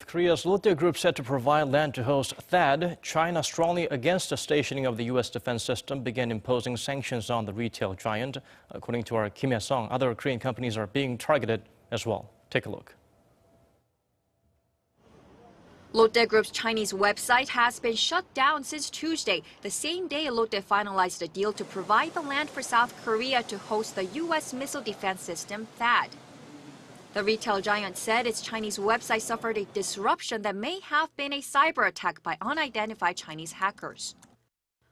Korea's Lotte Group set to provide land to host THAAD. China, strongly against the stationing of the U.S. defense system, began imposing sanctions on the retail giant. According to our Kim Hyesung, other Korean companies are being targeted as well. Take a look. Lotte Group's Chinese website has been shut down since Tuesday, the same day Lotte finalized a deal to provide the land for South Korea to host the U.S. missile defense system THAAD. The retail giant said its Chinese website suffered a disruption that may have been a cyber attack by unidentified Chinese hackers.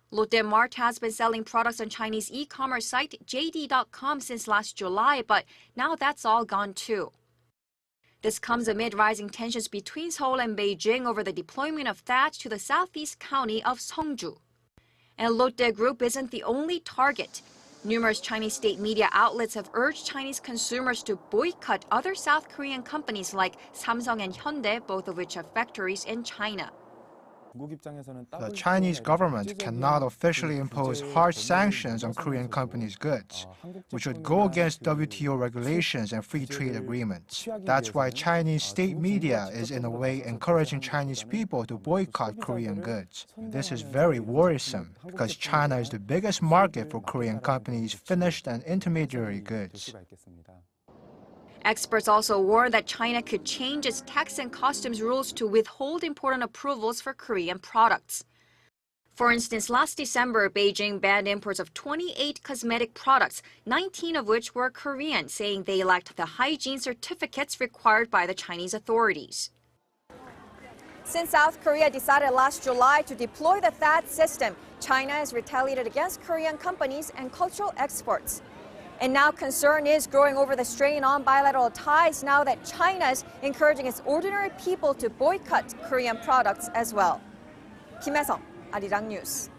Lotte Mart has been selling products on Chinese e-commerce site JD.com since last July, but now that's all gone too. This comes amid rising tensions between Seoul and Beijing over the deployment of THAAD to the southeast county of Seongju. And Lotte Group isn't the only target. Numerous Chinese state media outlets have urged Chinese consumers to boycott other South Korean companies like Samsung and Hyundai, both of which have factories in China. The Chinese government cannot officially impose harsh sanctions on Korean companies' goods, which would go against WTO regulations and free trade agreements. That's why Chinese state media is in a way encouraging Chinese people to boycott Korean goods. This is very worrisome because China is the biggest market for Korean companies' finished and intermediary goods. Experts also warn that China could change its tax and customs rules to withhold important approvals for Korean products. For instance, last December, Beijing banned imports of 28 cosmetic products, 19 of which were Korean, saying they lacked the hygiene certificates required by the Chinese authorities. Since South Korea decided last July to deploy the THAAD system, China has retaliated against Korean companies and cultural exports. And now concern is growing over the strain on bilateral ties now that China is encouraging its ordinary people to boycott Korean products as well. Kim Hyesung, Arirang News.